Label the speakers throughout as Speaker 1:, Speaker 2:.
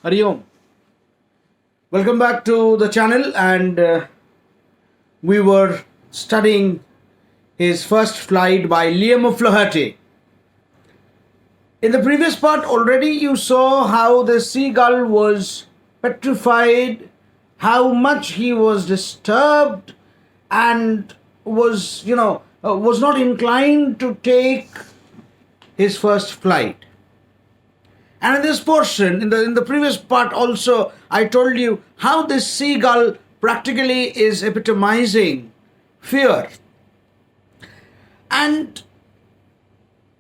Speaker 1: Hari Om. Welcome back to the channel, and we were studying his first flight by Liam O'Flaherty. In the previous part already you saw how the seagull was petrified, how much he was disturbed and was not inclined to take his first flight. And in this portion, in the previous part also, I told you how this seagull practically is epitomizing fear. And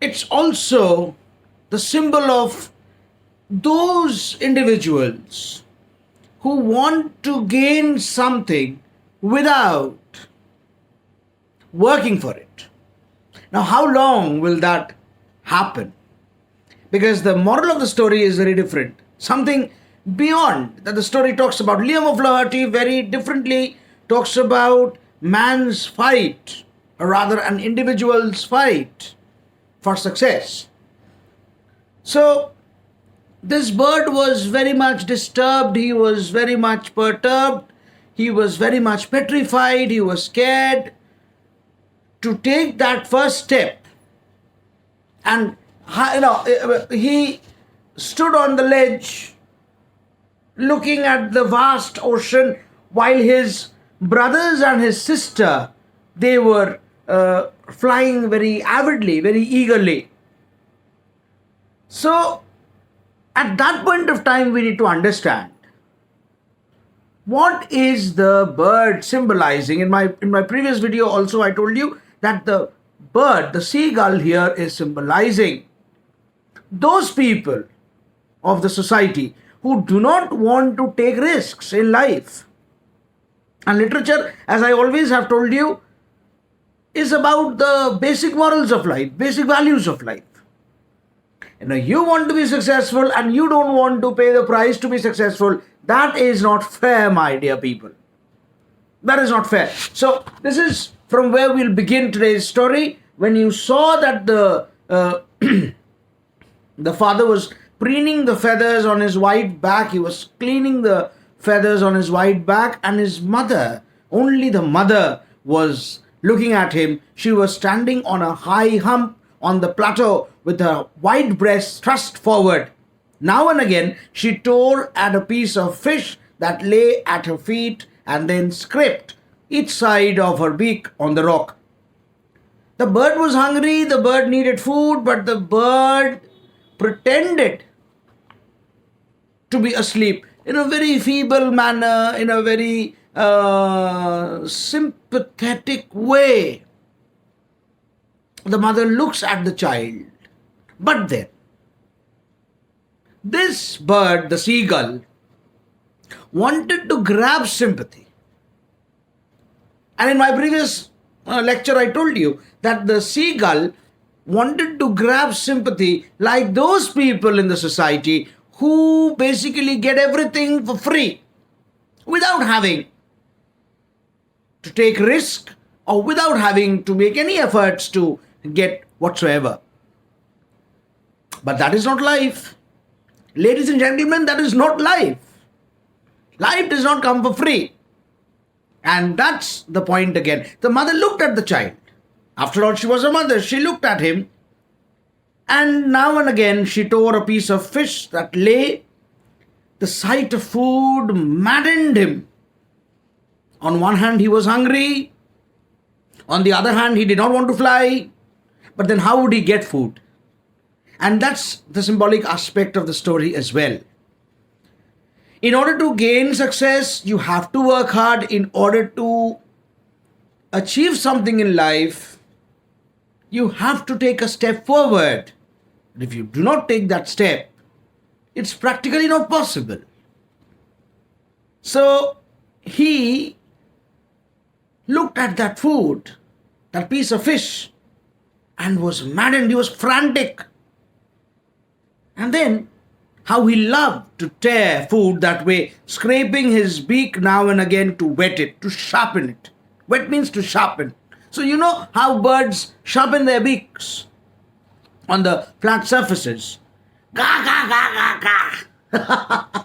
Speaker 1: it's also the symbol of those individuals who want to gain something without working for it. Now, how long will that happen? Because the moral of the story is very different. Something beyond that the story talks about. Liam O'Flaherty very differently talks about man's fight, or rather an individual's fight for success. So this bird was very much disturbed, he was very much perturbed, he was very much petrified, he was scared to take that first step. And he stood on the ledge looking at the vast ocean while his brothers and his sister, they were flying very avidly, very eagerly. So at that point of time we need to understand what is the bird symbolizing. In my previous video also I told you that the bird, the seagull here, is symbolizing those people of the society who do not want to take risks in life. And literature, as I always have told you, is about the basic morals of life, basic values of life. You want to be successful and you don't want to pay the price to be successful. That is not fair, my dear people. That is not fair. So this is from where we'll begin today's story. When you saw that the father was preening the feathers on his white back, he was cleaning the feathers on his white back, and his mother, only the mother, was looking at him. She was standing on a high hump on the plateau with her white breast thrust forward. Now and again she tore at a piece of fish that lay at her feet and then scraped each side of her beak on the rock. The bird was hungry, the bird needed food, but the bird pretended to be asleep in a very feeble manner, in a very sympathetic way. The mother looks at the child, but then this bird, the seagull, wanted to grab sympathy. And in my previous lecture I told you that the seagull wanted to grab sympathy like those people in the society who basically get everything for free without having to take risk or without having to make any efforts to get whatsoever. But that is not life. Ladies and gentlemen, that is not life. Life does not come for free. And that's the point again. The mother looked at the child. After all, she was a mother. She looked at him, and now and again she tore a piece of fish that lay. The sight of food maddened him. On one hand, he was hungry. On the other hand, he did not want to fly. But then how would he get food? And that's the symbolic aspect of the story as well. In order to gain success, you have to work hard. In order to achieve something in life, you have to take a step forward. If you do not take that step, it's practically not possible. So he looked at that food, that piece of fish, and was maddened. He was frantic. And then how he loved to tear food that way, scraping his beak now and again to wet it, to sharpen it. Wet means to sharpen. So you know how birds sharpen their beaks on the flat surfaces. Ga, ga, ga, ga, ga. A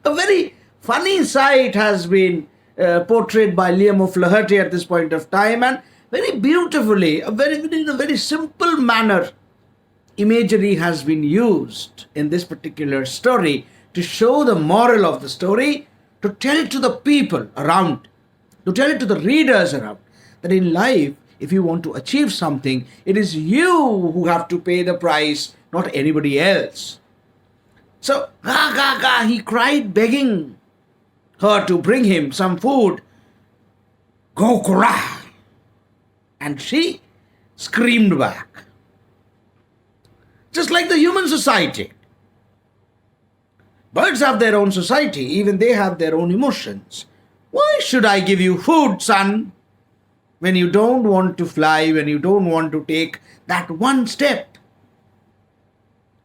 Speaker 1: very funny sight has been portrayed by Liam O'Flaherty at this point of time, and very beautifully, in a very simple manner, imagery has been used in this particular story to show the moral of the story, to tell it to the people around, to tell it to the readers around, that in life, if you want to achieve something, it is you who have to pay the price, not anybody else. So, ga ga ga, he cried, begging her to bring him some food. Go kura! And she screamed back. Just like the human society. Birds have their own society, even they have their own emotions. Why should I give you food, son? When you don't want to fly, when you don't want to take that one step.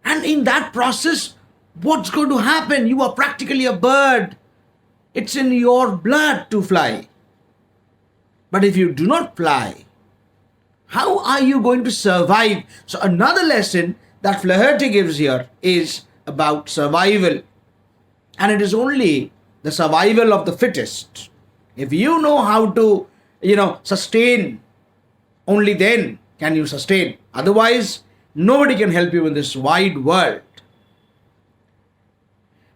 Speaker 1: And in that process, what's going to happen? You are practically a bird. It's in your blood to fly. But if you do not fly, how are you going to survive? So another lesson that Flaherty gives here is about survival. And it is only the survival of the fittest. If you know how to, sustain, only then can you sustain. Otherwise, nobody can help you in this wide world.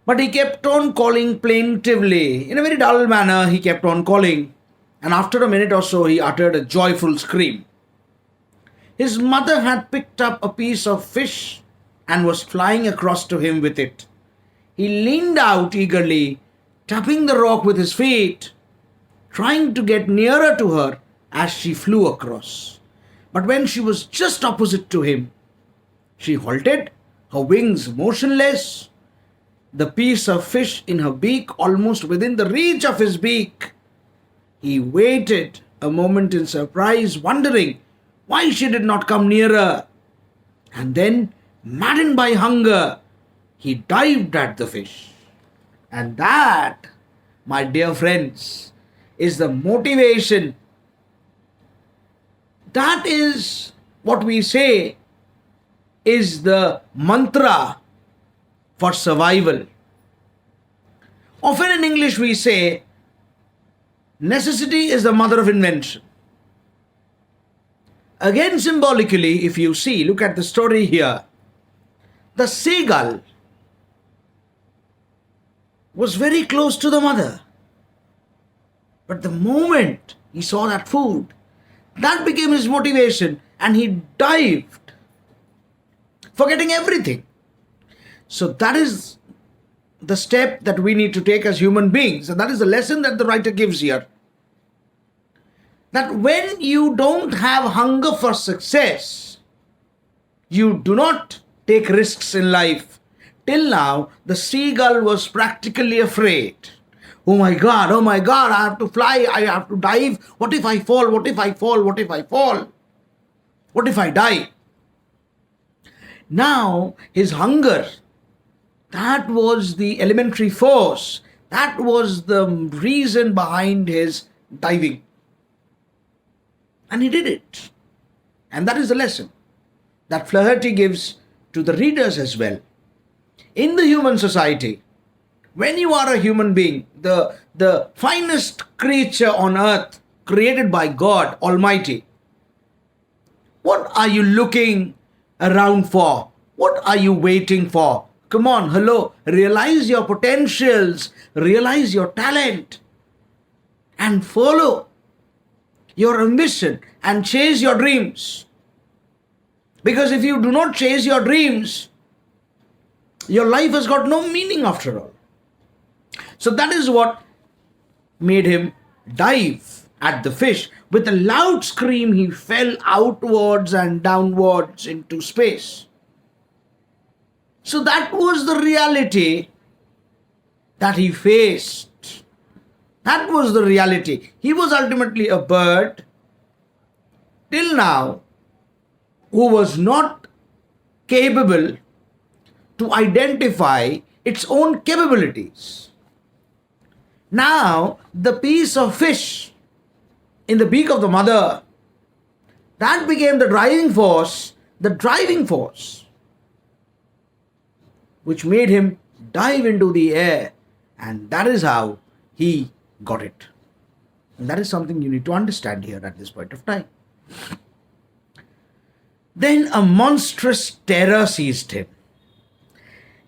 Speaker 1: But he kept on calling plaintively. In a very dull manner, he kept on calling. And after a minute or so, he uttered a joyful scream. His mother had picked up a piece of fish and was flying across to him with it. He leaned out eagerly, tapping the rock with his feet, trying to get nearer to her as she flew across. But when she was just opposite to him, she halted, her wings motionless, the piece of fish in her beak almost within the reach of his beak. He waited a moment in surprise, wondering why she did not come nearer. And then, maddened by hunger, he dived at the fish. And that, my dear friends, is the motivation. That is what we say is the mantra for survival. Often in English we say, necessity is the mother of invention. Again, symbolically, if you see, look at the story here. The seagull was very close to the mother. But the moment he saw that food, that became his motivation, and he dived, forgetting everything. So that is the step that we need to take as human beings. And that is the lesson that the writer gives here. That when you don't have hunger for success, you do not take risks in life. Till now, the seagull was practically afraid. Oh my God, I have to fly, I have to dive. What if I fall? What if I fall? What if I fall? What if I die? Now, his hunger, that was the elementary force. That was the reason behind his diving. And he did it. And that is the lesson that Flaherty gives to the readers as well. In the human society, when you are a human being, the finest creature on earth created by God Almighty, what are you looking around for? What are you waiting for? Come on, hello, realize your potentials, realize your talent, and follow your ambition and chase your dreams. Because if you do not chase your dreams, your life has got no meaning after all. So that is what made him dive at the fish. With a loud scream, he fell outwards and downwards into space. So that was the reality that he faced. That was the reality. He was ultimately a bird, till now, who was not capable to identify its own capabilities. Now, the piece of fish in the beak of the mother, that became the driving force, which made him dive into the air, and that is how he got it. And that is something you need to understand here at this point of time. Then a monstrous terror seized him.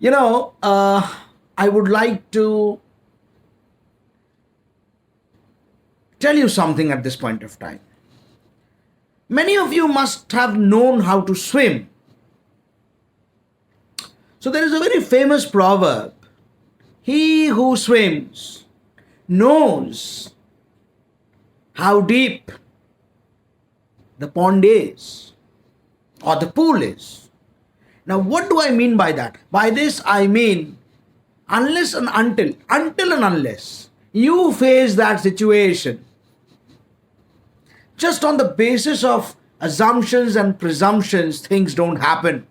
Speaker 1: I would like to tell you something at this point of time. Many of you must have known how to swim. So there is a very famous proverb. He who swims knows how deep the pond is or the pool is. Now, what do I mean by that? By this, I mean unless and unless you face that situation, just on the basis of assumptions and presumptions, things don't happen.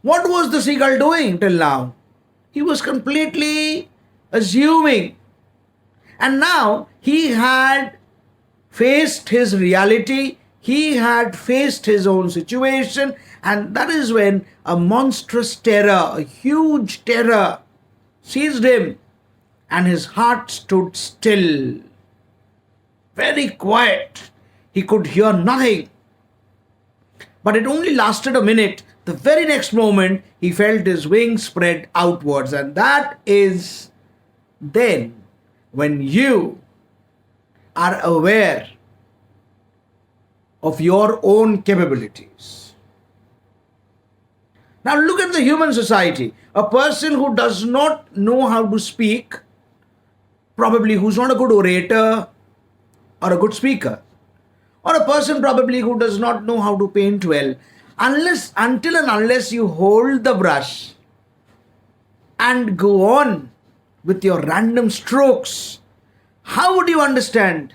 Speaker 1: What was the seagull doing till now? He was completely assuming. And now he had faced his reality, he had faced his own situation, and that is when a monstrous terror, a huge terror seized him, and his heart stood still. Very quiet. He could hear nothing. But it only lasted a minute. The very next moment, he felt his wings spread outwards. And that is then when you are aware of your own capabilities. Now look at the human society. A person who does not know how to speak, probably who's not a good orator or a good speaker, or a person probably who does not know how to paint well, until and unless you hold the brush and go on with your random strokes, how would you understand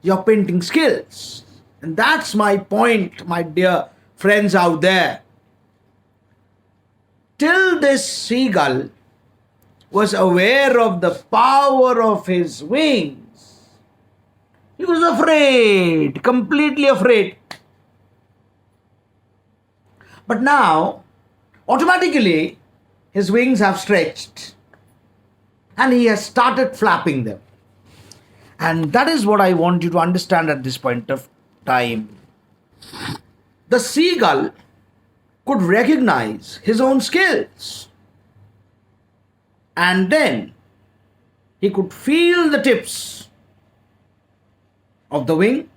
Speaker 1: your painting skills? And that's my point, my dear friends out there. Till this seagull was aware of the power of his wings, he was afraid, completely afraid. But now, automatically, his wings have stretched and he has started flapping them. And that is what I want you to understand at this point of time. The seagull could recognize his own skills. And then he could feel the tips of the wing.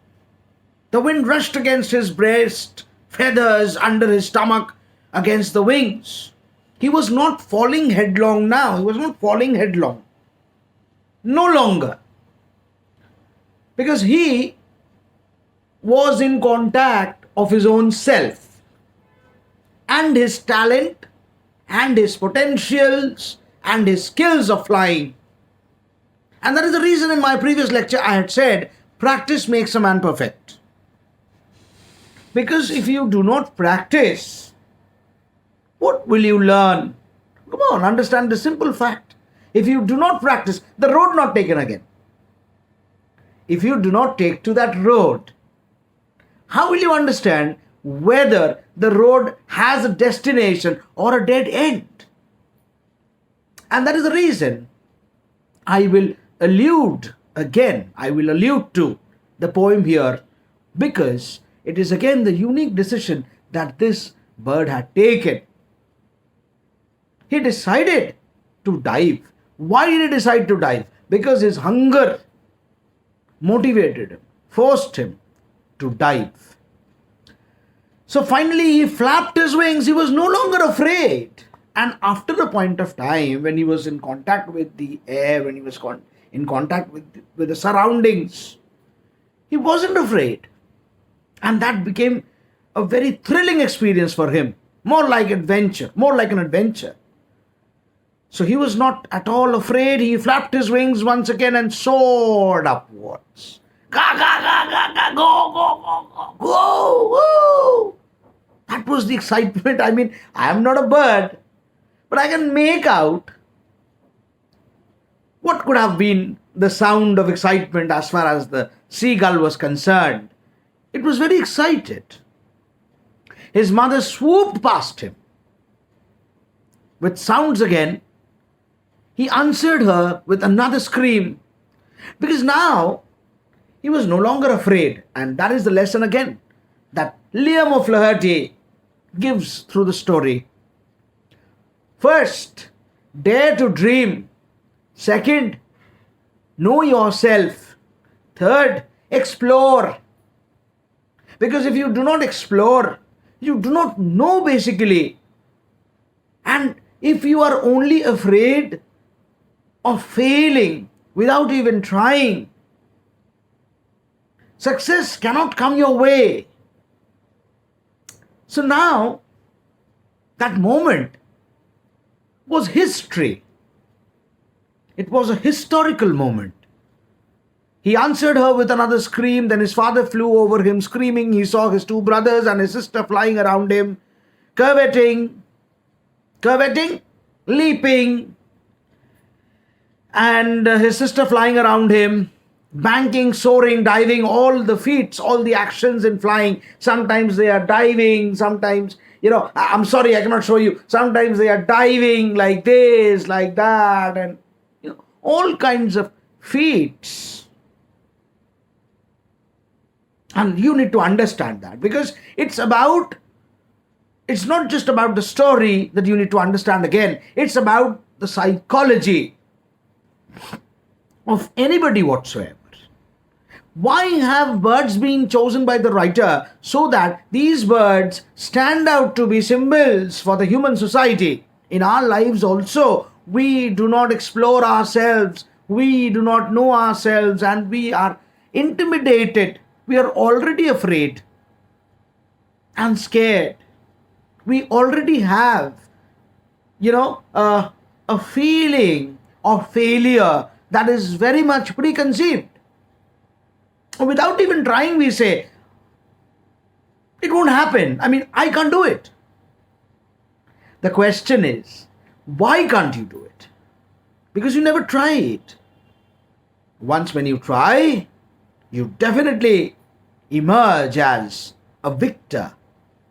Speaker 1: The wind rushed against his breast, feathers under his stomach, against the wings. He was not falling headlong now. He was not falling headlong. No longer. Because he was in contact of his own self and his talent and his potentials and his skills of flying. And that is the reason in my previous lecture I had said, practice makes a man perfect. Because if you do not practice, what will you learn? Come on, understand the simple fact. If you do not practice, the road not taken again. If you do not take to that road, how will you understand whether the road has a destination or a dead end? And that is the reason I will allude to the poem here, because it is again the unique decision that this bird had taken. He decided to dive. Why did he decide to dive? Because his hunger motivated him, forced him to dive. So finally he flapped his wings. He was no longer afraid. And after a point of time, when he was in contact with the air, when he was in contact with the surroundings, he wasn't afraid. And that became a very thrilling experience for him. More like an adventure. So he was not at all afraid. He flapped his wings once again and soared upwards. Ga, ga, ga, ga, ga, go, go, go, go, go, woo. That was the excitement. I mean, I am not a bird, but I can make out what could have been the sound of excitement as far as the seagull was concerned. It was very excited. His mother swooped past him. with sounds again, he answered her with another scream, because now he was no longer afraid. And that is the lesson again that Liam O'Flaherty gives through the story. First, dare to dream. Second, know yourself. Third, explore. Because if you do not explore, you do not know basically. And if you are only afraid of failing without even trying, success cannot come your way. So now, that moment was history. It was a historical moment. He answered her with another scream. Then his father flew over him screaming. He saw his two brothers and his sister flying around him, curveting, leaping, and his sister flying around him, banking, soaring, diving, all the feats, all the actions in flying. Sometimes they are diving, sometimes, I'm sorry, I cannot show you. Sometimes they are diving like this, like that, and all kinds of feats. And you need to understand that, because it's not just about the story that you need to understand again. It's about the psychology of anybody whatsoever. Why have birds been chosen by the writer? So that these birds stand out to be symbols for the human society. In our lives also, we do not explore ourselves, we do not know ourselves, and we are intimidated. We are already afraid and scared. We already have, a feeling of failure that is very much preconceived. Without even trying, we say, it won't happen. I can't do it. The question is, why can't you do it? Because you never tried. Once when you try, you definitely emerge as a victor,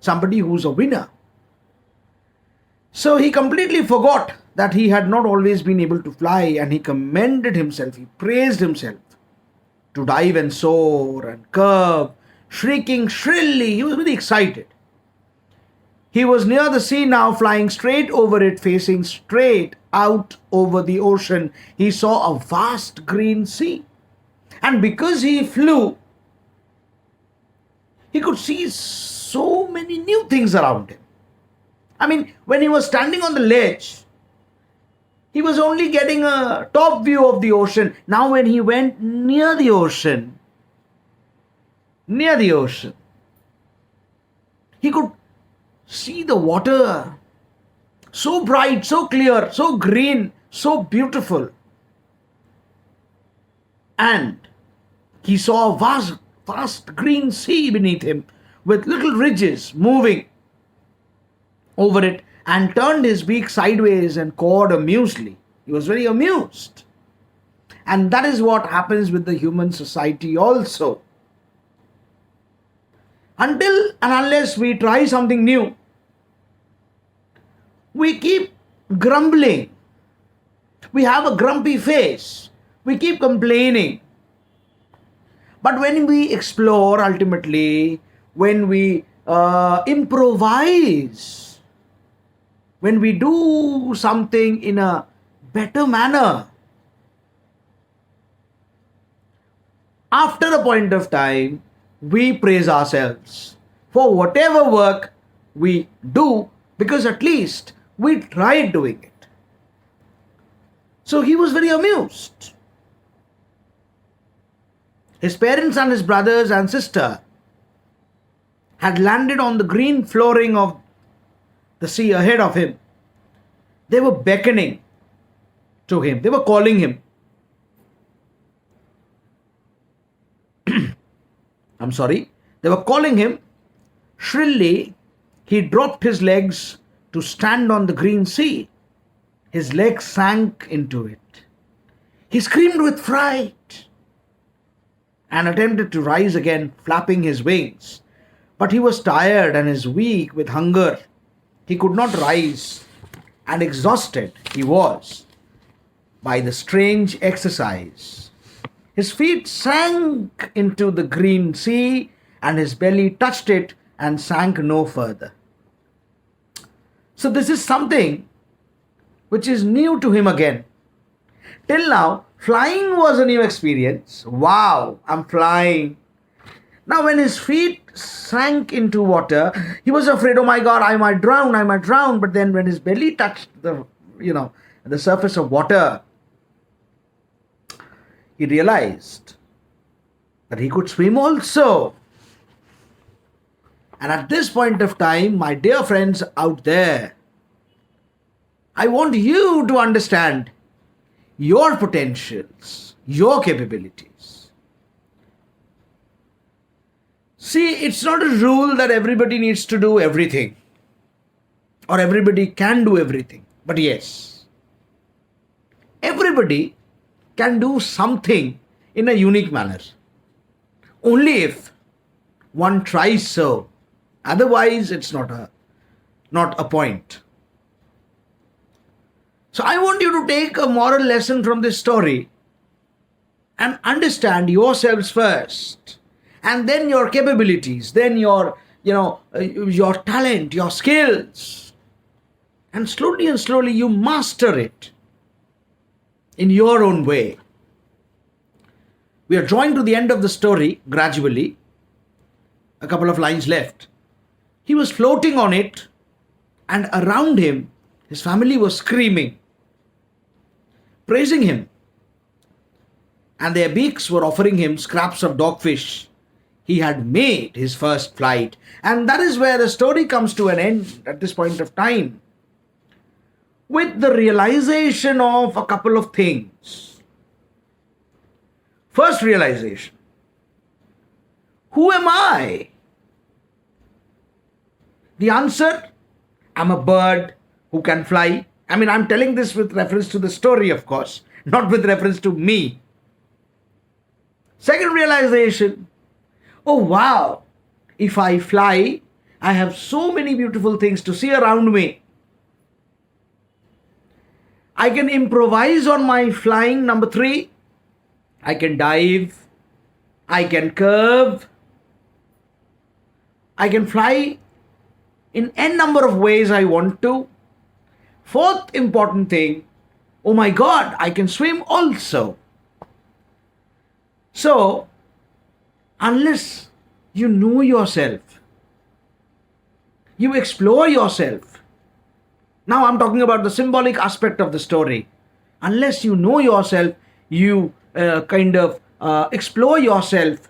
Speaker 1: somebody who's a winner. So he completely forgot that he had not always been able to fly, and he commended himself, he praised himself to dive and soar and curve, shrieking shrilly. He was very excited. He was near the sea now, flying straight over it, facing straight out over the ocean. He saw a vast green sea. And because he flew, he could see so many new things around him. When he was standing on the ledge, he was only getting a top view of the ocean. Now when he went near the ocean, he could see the water so bright, so clear, so green, so beautiful. And he saw a vast green sea beneath him with little ridges moving over it, and turned his beak sideways and cawed amusedly. He was very amused. And that is what happens with the human society also. Until and unless we try something new, we keep grumbling. We have a grumpy face. We keep complaining. But when we explore, ultimately, when we improvise, when we do something in a better manner, after a point of time, we praise ourselves for whatever work we do, because at least we tried doing it. So he was very amused. His parents and his brothers and sister had landed on the green flooring of the sea ahead of him. They were beckoning to him. They were calling him. They were calling him shrilly. He dropped his legs to stand on the green sea. His legs sank into it. He screamed with fright and attempted to rise again, flapping his wings. But he was tired and is weak with hunger. He could not rise, and exhausted he was by the strange exercise. His feet sank into the green sea, and his belly touched it and sank no further. So, this is something which is new to him again. Till now, flying was a new experience. Wow, I'm flying. Now, when his feet sank into water, he was afraid, oh my God, I might drown, I might drown. But then when his belly touched the surface of water, he realized that he could swim also. And at this point of time, my dear friends out there, I want you to understand your potentials, your capabilities. See, it's not a rule that everybody needs to do everything or everybody can do everything. But yes, everybody can do something in a unique manner. Only if one tries so. Otherwise, it's not a point. So I want you to take a moral lesson from this story and understand yourselves first, and then your capabilities, then your talent, your skills, and slowly you master it in your own way. We are drawing to the end of the story gradually. A couple of lines left. He was floating on it, and around him, his family was screaming, praising him, and their beaks were offering him scraps of dogfish. He had made his first flight, and that is where the story comes to an end at this point of time, with the realization of a couple of things. First realization: who am I? The answer: I'm a bird who can fly. I mean, I'm telling this with reference to the story, of course, not with reference to me. Second realization: oh wow, if I fly, I have so many beautiful things to see around me. I can improvise on my flying. Number 3, I can dive, I can curve, I can fly in n number of ways I want to. Fourth important thing, oh my God, I can swim also. So, unless you know yourself, you explore yourself. Now I'm talking about the symbolic aspect of the story. Unless you know yourself, you explore yourself,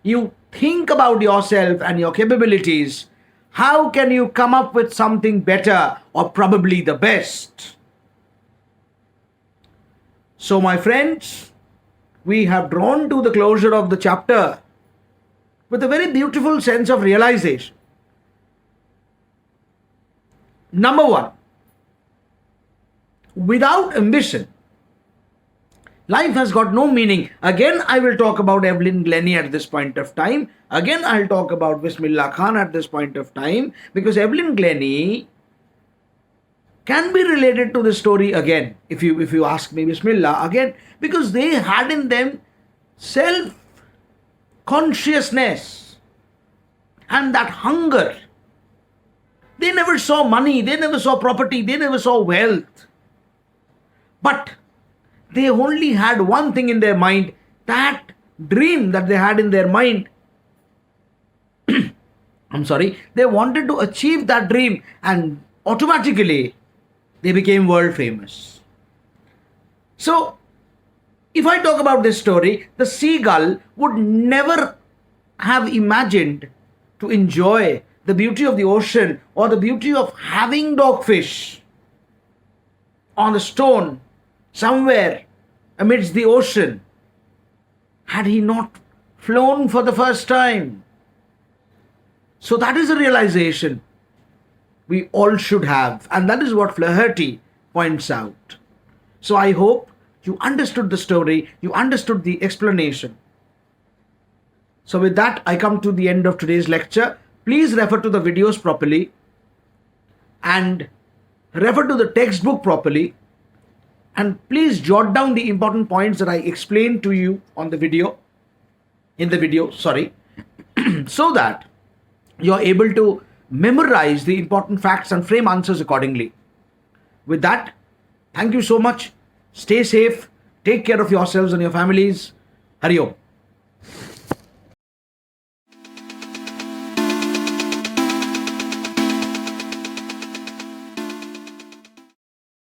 Speaker 1: you think about yourself and your capabilities, how can you come up with something better or probably the best? So my friends, we have drawn to the closure of the chapter with a very beautiful sense of realization. Number 1, without ambition, life has got no meaning. Again, I will talk about Evelyn Glennie at this point of time. Again, I'll talk about Bismillah Khan at this point of time, because Evelyn Glennie can be related to the story again, if you ask me, Bismillah, again, because they had in them self-consciousness and that hunger. They never saw money, they never saw property, they never saw wealth. But they only had one thing in their mind, that dream that they had in their mind. They wanted to achieve that dream, and automatically they became world famous. So, if I talk about this story, the seagull would never have imagined to enjoy the beauty of the ocean or the beauty of having dogfish on a stone somewhere amidst the ocean had he not flown for the first time. So that is a realization we all should have, and that is what Flaherty points out. So I hope you understood the story, you understood the explanation. So with that, I come to the end of today's lecture. Please refer to the videos properly, and refer to the textbook properly, and please jot down the important points that I explained to you on the video, so that you're able to memorize the important facts and frame answers accordingly. With that, thank you so much. Stay safe. Take care of yourselves and your families. Hari Om.